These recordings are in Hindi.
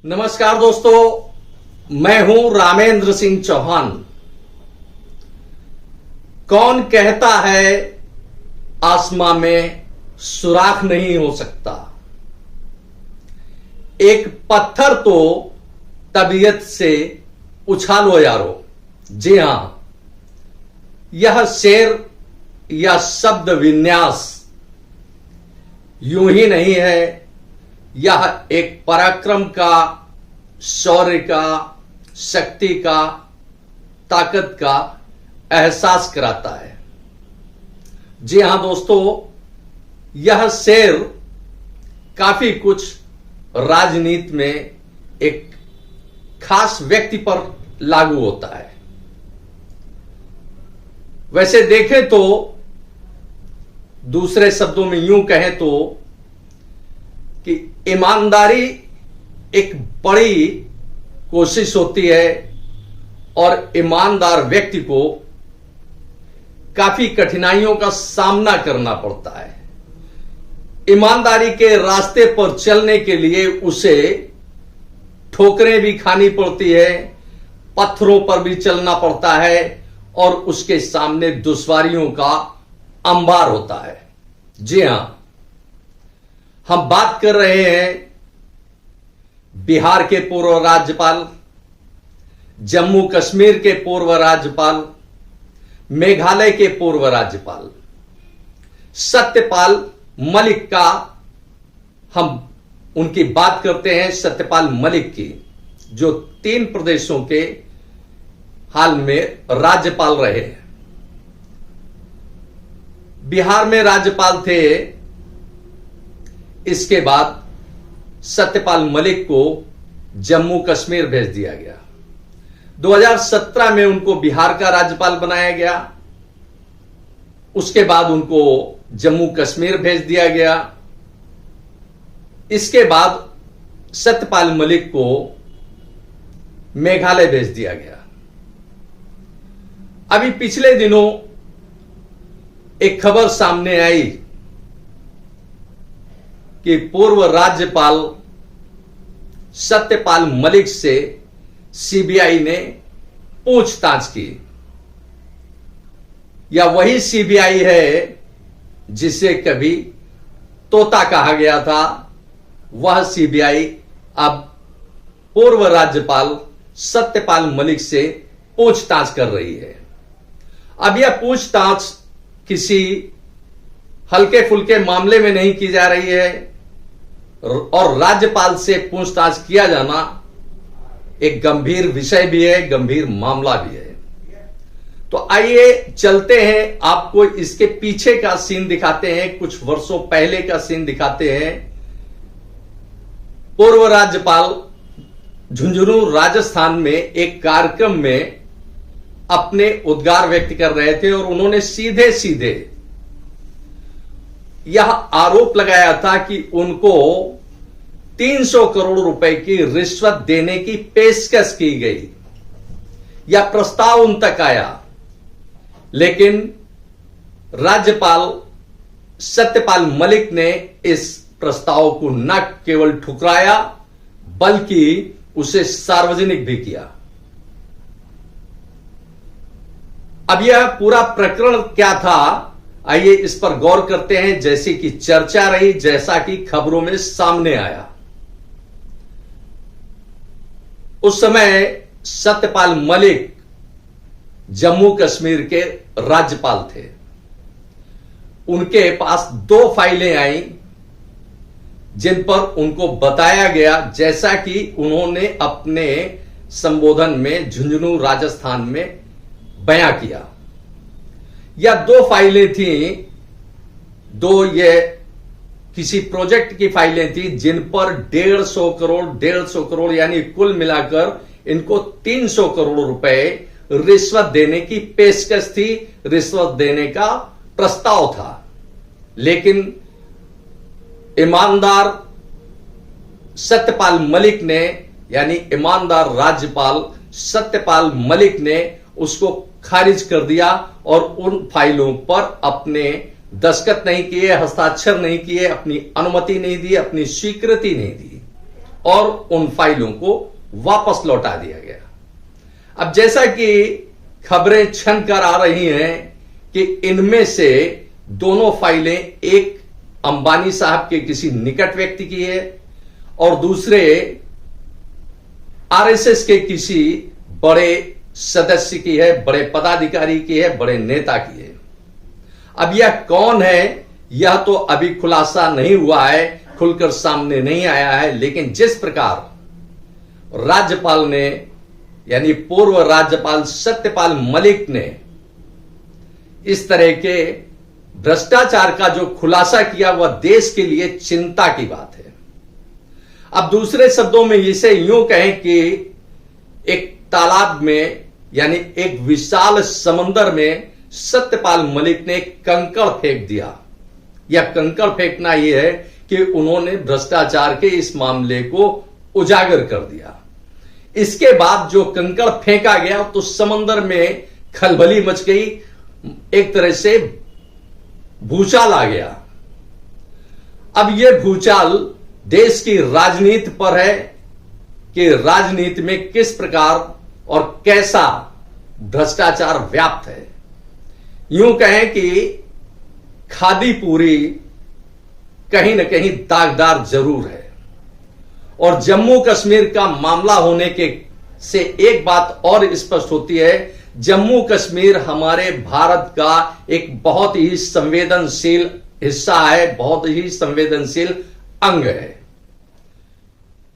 नमस्कार दोस्तों, मैं हूं रामेंद्र सिंह चौहान। कौन कहता है आसमां में सुराख नहीं हो सकता? एक पत्थर तो तबीयत से उछालो यारो। जी हां, यह शेर या शब्द विन्यास यूं ही नहीं है, यह एक पराक्रम का, शौर्य का, शक्ति का, ताकत का एहसास कराता है। जी हां दोस्तों, यह शेर काफी कुछ राजनीति में एक खास व्यक्ति पर लागू होता है। वैसे देखें तो, दूसरे शब्दों में यूं कहें तो, कि ईमानदारी एक बड़ी कोशिश होती है और ईमानदार व्यक्ति को काफी कठिनाइयों का सामना करना पड़ता है। ईमानदारी के रास्ते पर चलने के लिए उसे ठोकरें भी खानी पड़ती है, पत्थरों पर भी चलना पड़ता है और उसके सामने दुश्वारियों का अंबार होता है। जी हां, हम बात कर रहे हैं बिहार के पूर्व राज्यपाल, जम्मू कश्मीर के पूर्व राज्यपाल, मेघालय के पूर्व राज्यपाल सत्यपाल मलिक का। हम उनकी बात करते हैं, सत्यपाल मलिक की, जो 3 प्रदेशों के हाल में राज्यपाल रहे हैं। बिहार में राज्यपाल थे, इसके बाद सत्यपाल मलिक को जम्मू कश्मीर भेज दिया गया। 2017 में उनको बिहार का राज्यपाल बनाया गया, उसके बाद उनको जम्मू कश्मीर भेज दिया गया। इसके बाद सत्यपाल मलिक को मेघालय भेज दिया गया। अभी पिछले दिनों एक खबर सामने आई कि पूर्व राज्यपाल सत्यपाल मलिक से सीबीआई ने पूछताछ की। या वही सीबीआई है जिसे कभी तोता कहा गया था, वह सीबीआई अब पूर्व राज्यपाल सत्यपाल मलिक से पूछताछ कर रही है। अब यह पूछताछ किसी हल्के फुल्के मामले में नहीं की जा रही है और राज्यपाल से पूछताछ किया जाना एक गंभीर विषय भी है, गंभीर मामला भी है। तो आइए चलते हैं, आपको इसके पीछे का सीन दिखाते हैं, कुछ वर्षों पहले का सीन दिखाते हैं। पूर्व राज्यपाल झुंझुनू राजस्थान में एक कार्यक्रम में अपने उद्गार व्यक्त कर रहे थे और उन्होंने सीधे सीधे यह आरोप लगाया था कि उनको 300 करोड़ रुपए की रिश्वत देने की पेशकश की गई। यह प्रस्ताव उन तक आया, लेकिन राज्यपाल सत्यपाल मलिक ने इस प्रस्ताव को न केवल ठुकराया बल्कि उसे सार्वजनिक भी किया। अब यह पूरा प्रकरण क्या था, आइए इस पर गौर करते हैं। जैसी कि चर्चा रही, जैसा कि खबरों में सामने आया, उस समय सत्यपाल मलिक जम्मू कश्मीर के राज्यपाल थे। उनके पास 2 फाइलें आई जिन पर उनको बताया गया, जैसा कि उन्होंने अपने संबोधन में झुंझुनू राजस्थान में बयां किया। या 2 फाइलें थी, 2 ये किसी प्रोजेक्ट की फाइलें थी जिन पर 150 करोड़ यानी कुल मिलाकर इनको 300 करोड़ रुपए रिश्वत देने की पेशकश थी, रिश्वत देने का प्रस्ताव था। लेकिन ईमानदार सत्यपाल मलिक ने, यानी ईमानदार राज्यपाल सत्यपाल मलिक ने उसको खारिज कर दिया और उन फाइलों पर अपने दस्तखत नहीं किए, हस्ताक्षर नहीं किए, अपनी अनुमति नहीं दी, अपनी स्वीकृति नहीं दी और उन फाइलों को वापस लौटा दिया गया। अब जैसा कि खबरें छन कर आ रही हैं कि इनमें से दोनों फाइलें एक अंबानी साहब के किसी निकट व्यक्ति की है और दूसरे आरएसएस के किसी बड़े सदस्य की है, बड़े पदाधिकारी की है, बड़े नेता की है। अब यह कौन है यह तो अभी खुलासा नहीं हुआ है, खुलकर सामने नहीं आया है, लेकिन जिस प्रकार राज्यपाल ने यानी पूर्व राज्यपाल सत्यपाल मलिक ने इस तरह के भ्रष्टाचार का जो खुलासा किया वह देश के लिए चिंता की बात है। अब दूसरे शब्दों में इसे यूं कहें कि एक तालाब में यानी एक विशाल समंदर में सत्यपाल मलिक ने कंकड़ फेंक दिया। यह कंकड़ फेंकना यह है कि उन्होंने भ्रष्टाचार के इस मामले को उजागर कर दिया। इसके बाद जो कंकड़ फेंका गया तो समंदर में खलबली मच गई, एक तरह से भूचाल आ गया। अब यह भूचाल देश की राजनीति पर है कि राजनीति में किस प्रकार और कैसा भ्रष्टाचार व्याप्त है। यूं कहें कि खादी पूरी कहीं ना कहीं दागदार जरूर है। और जम्मू कश्मीर का मामला होने के से एक बात और स्पष्ट होती है, जम्मू कश्मीर हमारे भारत का एक बहुत ही संवेदनशील हिस्सा है, बहुत ही संवेदनशील अंग है।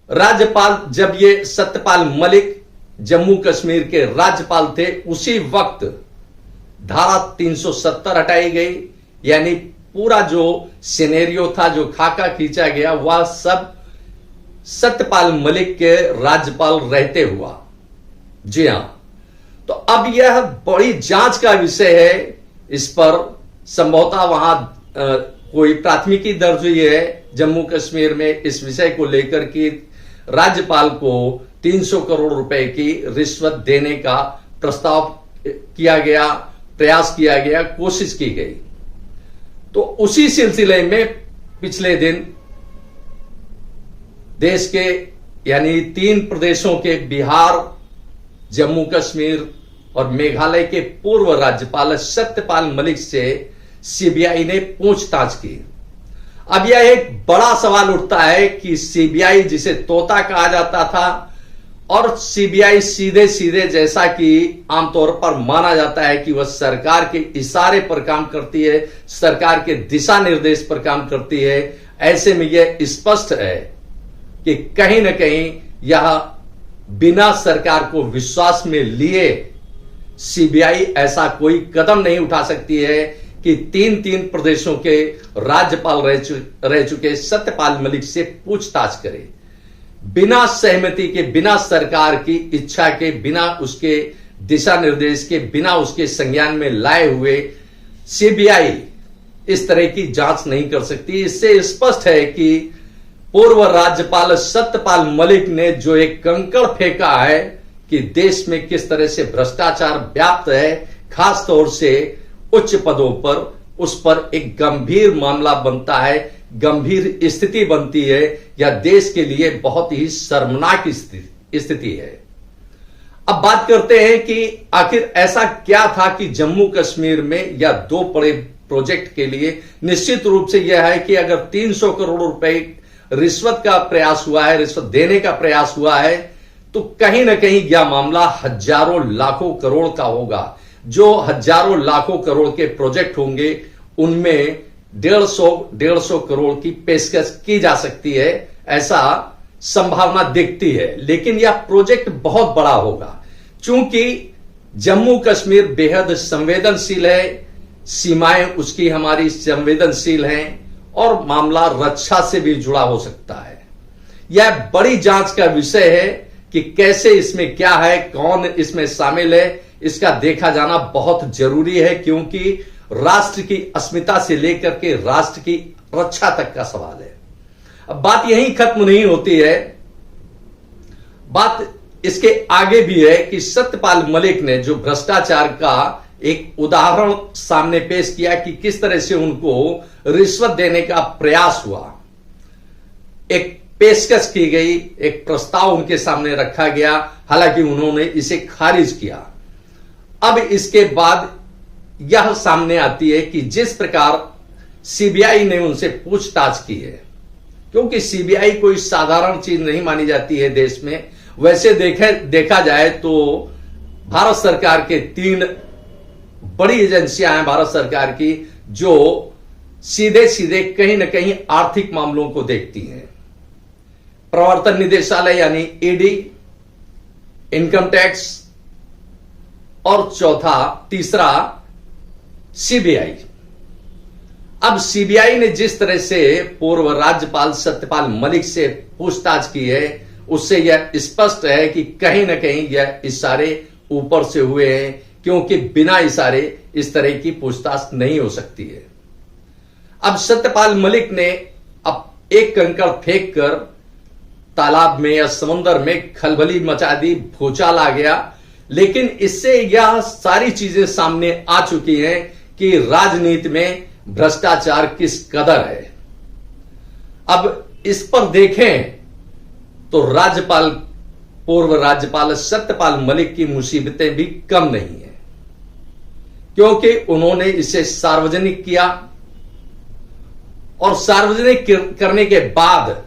राज्यपाल जब ये सत्यपाल मलिक जम्मू कश्मीर के राज्यपाल थे उसी वक्त धारा 370 हटाई गई, यानी पूरा जो सिनेरियो था, जो खाका खींचा गया, वह सब सत्यपाल मलिक के राज्यपाल रहते हुआ। जी हां, तो अब यह बड़ी जांच का विषय है। इस पर संभवतः वहां कोई प्राथमिकी दर्ज हुई है जम्मू कश्मीर में इस विषय को लेकर कि राज्यपाल को 300 करोड़ रुपए की रिश्वत देने का प्रस्ताव किया गया, प्रयास किया गया, कोशिश की गई। तो उसी सिलसिले में पिछले दिन देश के यानी 3 प्रदेशों के बिहार, जम्मू कश्मीर और मेघालय के पूर्व राज्यपाल सत्यपाल मलिक से सीबीआई ने पूछताछ की। अब यह एक बड़ा सवाल उठता है कि सीबीआई जिसे तोता कहा जाता था और सीबीआई सीधे सीधे जैसा कि आमतौर पर माना जाता है कि वह सरकार के इशारे पर काम करती है, सरकार के दिशा निर्देश पर काम करती है, ऐसे में यह स्पष्ट है कि कहीं ना कहीं यह बिना सरकार को विश्वास में लिए सीबीआई ऐसा कोई कदम नहीं उठा सकती है कि 3 प्रदेशों के राज्यपाल रह चुके सत्यपाल मलिक से पूछताछ करे। बिना सहमति के, बिना सरकार की इच्छा के, बिना उसके दिशा निर्देश के, बिना उसके संज्ञान में लाए हुए सीबीआई इस तरह की जांच नहीं कर सकती। इससे स्पष्ट है कि पूर्व राज्यपाल सत्यपाल मलिक ने जो एक कंकड़ फेंका है कि देश में किस तरह से भ्रष्टाचार व्याप्त है, खास तौर से उच्च पदों पर, उस पर एक गंभीर मामला बनता है, गंभीर स्थिति बनती है, या देश के लिए बहुत ही शर्मनाक स्थिति है। अब बात करते हैं कि आखिर ऐसा क्या था कि जम्मू कश्मीर में या 2 बड़े प्रोजेक्ट के लिए निश्चित रूप से यह है कि अगर 300 करोड़ रुपए रिश्वत का प्रयास हुआ है, रिश्वत देने का प्रयास हुआ है, तो कहीं ना कहीं यह मामला हजारों लाखों करोड़ का होगा। जो हजारों लाखों करोड़ के प्रोजेक्ट होंगे उनमें 150 करोड़ की पेशकश की जा सकती है, ऐसा संभावना दिखती है। लेकिन यह प्रोजेक्ट बहुत बड़ा होगा क्योंकि जम्मू कश्मीर बेहद संवेदनशील है, सीमाएं उसकी हमारी संवेदनशील हैं और मामला रक्षा से भी जुड़ा हो सकता है। यह बड़ी जांच का विषय है कि कैसे इसमें क्या है, कौन इसमें शामिल है, इसका देखा जाना बहुत जरूरी है क्योंकि राष्ट्र की अस्मिता से लेकर के राष्ट्र की रक्षा तक का सवाल है। अब बात यहीं खत्म नहीं होती है, बात इसके आगे भी है कि सत्यपाल मलिक ने जो भ्रष्टाचार का एक उदाहरण सामने पेश किया कि किस तरह से उनको रिश्वत देने का प्रयास हुआ। एक पेशकश की गई, एक प्रस्ताव उनके सामने रखा गया, हालांकि उन्होंने इसे खारिज किया। अब इसके बाद यह सामने आती है कि जिस प्रकार सीबीआई ने उनसे पूछताछ की है, क्योंकि सीबीआई कोई साधारण चीज नहीं मानी जाती है देश में। वैसे देखा जाए तो भारत सरकार के 3 बड़ी एजेंसियां हैं भारत सरकार की, जो सीधे सीधे कहीं ना कहीं आर्थिक मामलों को देखती हैं। प्रवर्तन निदेशालय यानी ईडी, इनकम टैक्स और तीसरा सीबीआई। अब सीबीआई ने जिस तरह से पूर्व राज्यपाल सत्यपाल मलिक से पूछताछ की है, उससे यह स्पष्ट है कि कहीं ना कहीं यह इशारे ऊपर से हुए हैं, क्योंकि बिना इशारे इस तरह की पूछताछ नहीं हो सकती है। अब सत्यपाल मलिक ने अब एक कंकड़ फेंक कर तालाब में या समुद्र में खलबली मचा दी, भूचाल आ गया, लेकिन इससे यह सारी चीजें सामने आ चुकी हैं कि राजनीति में भ्रष्टाचार किस कदर है। अब इस पर देखें तो पूर्व राज्यपाल सत्यपाल मलिक की मुसीबतें भी कम नहीं है, क्योंकि उन्होंने इसे सार्वजनिक किया और सार्वजनिक करने के बाद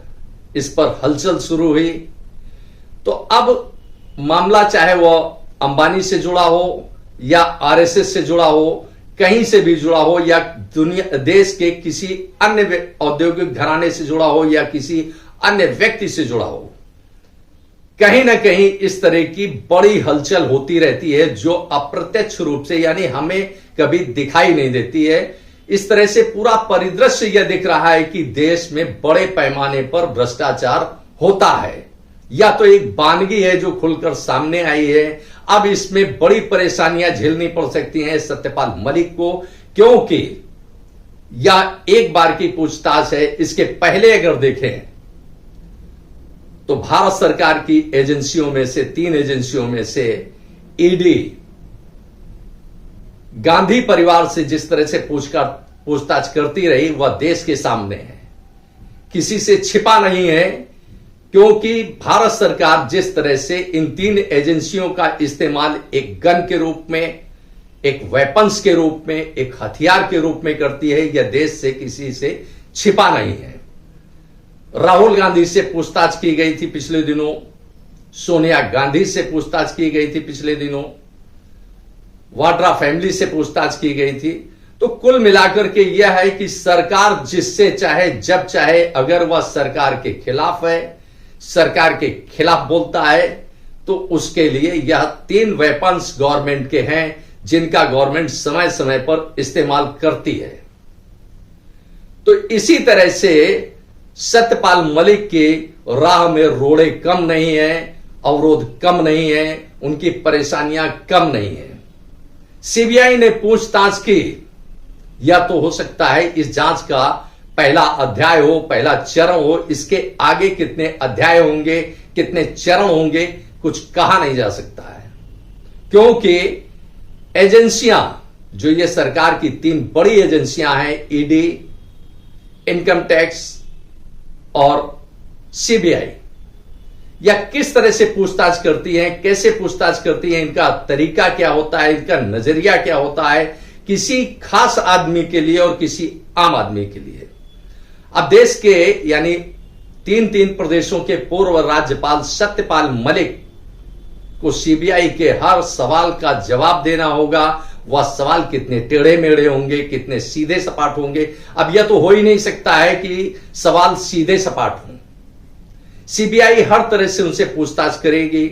इस पर हलचल शुरू हुई। तो अब मामला चाहे वह अंबानी से जुड़ा हो या आरएसएस से जुड़ा हो, कहीं से भी जुड़ा हो, या देश के किसी अन्य औद्योगिक घराने से जुड़ा हो या किसी अन्य व्यक्ति से जुड़ा हो, कहीं ना कहीं इस तरह की बड़ी हलचल होती रहती है, जो अप्रत्यक्ष रूप से यानी हमें कभी दिखाई नहीं देती है। इस तरह से पूरा परिदृश्य यह दिख रहा है कि देश में बड़े पैमाने पर भ्रष्टाचार होता है, या तो एक वानगी है जो खुलकर सामने आई है। अब इसमें बड़ी परेशानियां झेलनी पड़ सकती हैं सत्यपाल मलिक को, क्योंकि यह एक बार की पूछताछ है। इसके पहले अगर देखें तो भारत सरकार की एजेंसियों में से 3 एजेंसियों में से ईडी गांधी परिवार से जिस तरह से पूछताछ करती रही, वह देश के सामने है, किसी से छिपा नहीं है। क्योंकि भारत सरकार जिस तरह से इन 3 एजेंसियों का इस्तेमाल एक गन के रूप में, एक वेपन्स के रूप में, एक हथियार के रूप में करती है, यह देश से किसी से छिपा नहीं है। राहुल गांधी से पूछताछ की गई थी पिछले दिनों, सोनिया गांधी से पूछताछ की गई थी पिछले दिनों, वाड्रा फैमिली से पूछताछ की गई थी। तो कुल मिलाकर के यह है कि सरकार जिससे चाहे जब चाहे, अगर वह सरकार के खिलाफ है, सरकार के खिलाफ बोलता है, तो उसके लिए यह 3 वेपन्स गवर्नमेंट के हैं, जिनका गवर्नमेंट समय समय पर इस्तेमाल करती है। तो इसी तरह से सत्यपाल मलिक की राह में रोड़े कम नहीं है, अवरोध कम नहीं है, उनकी परेशानियां कम नहीं है। सीबीआई ने पूछताछ की, या तो हो सकता है इस जांच का पहला अध्याय हो, पहला चरण हो। इसके आगे कितने अध्याय होंगे, कितने चरण होंगे, कुछ कहा नहीं जा सकता है, क्योंकि एजेंसियां जो ये सरकार की 3 बड़ी एजेंसियां हैं, ईडी, इनकम टैक्स और सीबीआई, या किस तरह से पूछताछ करती हैं, कैसे पूछताछ करती हैं, इनका तरीका क्या होता है, इनका नजरिया क्या होता है, किसी खास आदमी के लिए और किसी आम आदमी के लिए। अब देश के यानी 3 प्रदेशों के पूर्व राज्यपाल सत्यपाल मलिक को सीबीआई के हर सवाल का जवाब देना होगा। वह सवाल कितने टेढ़े मेढ़े होंगे, कितने सीधे सपाट होंगे। अब यह तो हो ही नहीं सकता है कि सवाल सीधे सपाट हों। सीबीआई हर तरह से उनसे पूछताछ करेगी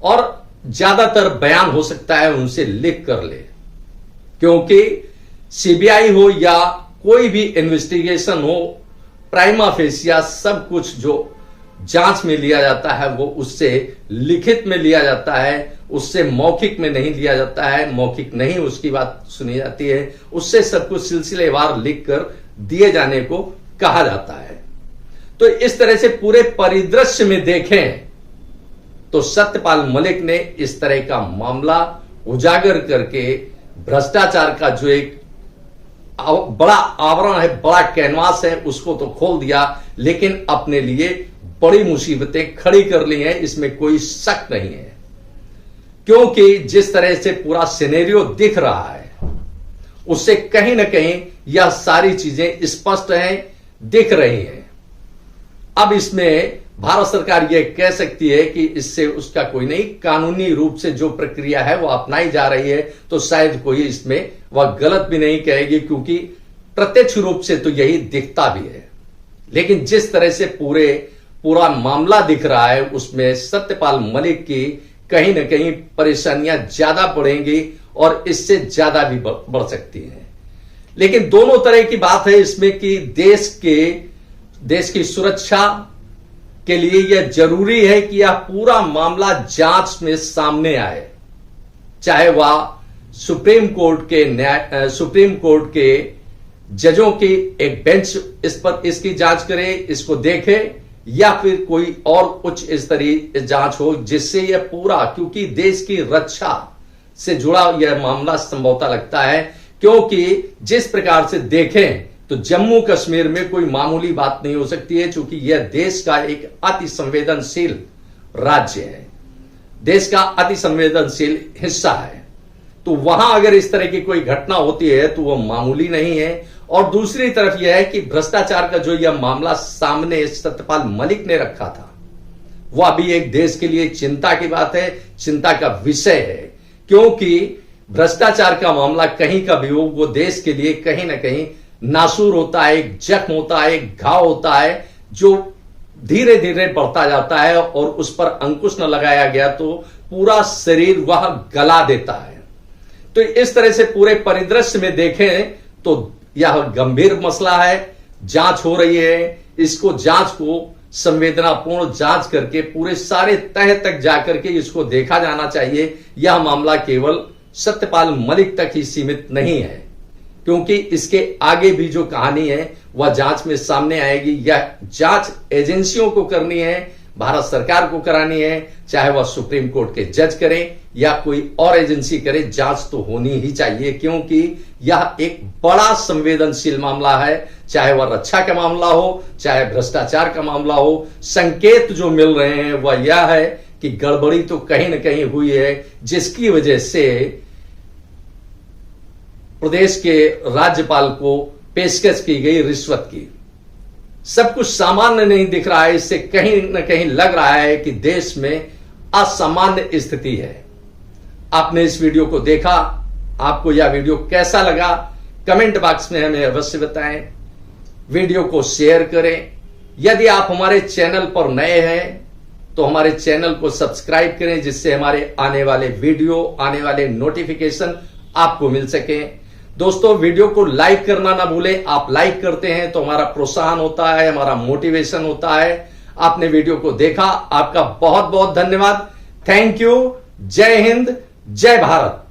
और ज्यादातर बयान हो सकता है उनसे लिख कर ले, क्योंकि सीबीआई हो या कोई भी इन्वेस्टिगेशन हो, प्राइमा फेसिया सब कुछ जो जांच में लिया जाता है वो उससे लिखित में लिया जाता है, उससे मौखिक में नहीं लिया जाता है। मौखिक नहीं उसकी बात सुनी जाती है, उससे सब कुछ सिलसिलेवार लिख कर दिए जाने को कहा जाता है। तो इस तरह से पूरे परिदृश्य में देखें तो सत्यपाल मलिक ने इस तरह का मामला उजागर करके भ्रष्टाचार का जो एक बड़ा आवरण है, बड़ा कैनवास है, उसको तो खोल दिया, लेकिन अपने लिए बड़ी मुसीबतें खड़ी कर ली हैं, इसमें कोई शक नहीं है। क्योंकि जिस तरह से पूरा सिनेरियो दिख रहा है उससे कहीं ना कहीं यह सारी चीजें स्पष्ट हैं, दिख रही हैं। अब इसमें भारत सरकार यह कह सकती है कि इससे उसका कोई नहीं, कानूनी रूप से जो प्रक्रिया है वो अपनाई जा रही है, तो शायद कोई इसमें वह गलत भी नहीं कहेगी, क्योंकि प्रत्यक्ष रूप से तो यही दिखता भी है। लेकिन जिस तरह से पूरा मामला दिख रहा है उसमें सत्यपाल मलिक की कहीं ना कहीं परेशानियां ज्यादा बढ़ेंगी और इससे ज्यादा भी बढ़ सकती हैं। लेकिन दोनों तरह की बात है इसमें कि देश की सुरक्षा के लिए यह जरूरी है कि यह पूरा मामला जांच में सामने आए, चाहे वह सुप्रीम कोर्ट के जजों की एक बेंच इसकी जांच करे, इसको देखे, या फिर कोई और उच्च स्तरीय जांच हो, जिससे यह पूरा, क्योंकि देश की रक्षा से जुड़ा यह मामला संभवतः लगता है, क्योंकि जिस प्रकार से देखें तो जम्मू कश्मीर में कोई मामूली बात नहीं हो सकती है, क्योंकि यह देश का एक अति संवेदनशील राज्य है, देश का अति संवेदनशील हिस्सा है। तो वहां अगर इस तरह की कोई घटना होती है तो वह मामूली नहीं है। और दूसरी तरफ यह है कि भ्रष्टाचार का जो यह मामला सामने सत्यपाल मलिक ने रखा था, वह भी एक देश के लिए चिंता की बात है, चिंता का विषय है, क्योंकि भ्रष्टाचार का मामला कहीं का भी हो, वो देश के लिए कहीं ना कहीं नासूर होता है, एक जख्म होता है, एक घाव होता है, जो धीरे धीरे बढ़ता जाता है, और उस पर अंकुश न लगाया गया तो पूरा शरीर वह गला देता है। तो इस तरह से पूरे परिदृश्य में देखें तो यह गंभीर मसला है, जांच हो रही है, इसको जांच को संवेदनापूर्ण जांच करके पूरे सारे तह तक जाकर के इसको देखा जाना चाहिए। यह मामला केवल सत्यपाल मलिक तक ही सीमित नहीं है, क्योंकि इसके आगे भी जो कहानी है वह जांच में सामने आएगी। यह जांच एजेंसियों को करनी है, भारत सरकार को करानी है, चाहे वह सुप्रीम कोर्ट के जज करें या कोई और एजेंसी करे, जांच तो होनी ही चाहिए, क्योंकि यह एक बड़ा संवेदनशील मामला है, चाहे वह रक्षा का मामला हो, चाहे भ्रष्टाचार का मामला हो। संकेत जो मिल रहे हैं वह यह है कि गड़बड़ी तो कहीं ना कहीं हुई है, जिसकी वजह से प्रदेश के राज्यपाल को पेशकश की गई रिश्वत की। सब कुछ सामान्य नहीं दिख रहा है, इससे कहीं ना कहीं लग रहा है कि देश में असामान्य स्थिति है। आपने इस वीडियो को देखा, आपको यह वीडियो कैसा लगा कमेंट बॉक्स में हमें अवश्य बताएं। वीडियो को शेयर करें। यदि आप हमारे चैनल पर नए हैं तो हमारे चैनल को सब्सक्राइब करें, जिससे हमारे आने वाले वीडियो, आने वाले नोटिफिकेशन आपको मिल सके। दोस्तों, वीडियो को लाइक करना ना भूलें। आप लाइक करते हैं तो हमारा प्रोत्साहन होता है, हमारा मोटिवेशन होता है। आपने वीडियो को देखा, आपका बहुत बहुत धन्यवाद। Thank you. जय हिंद, जय भारत।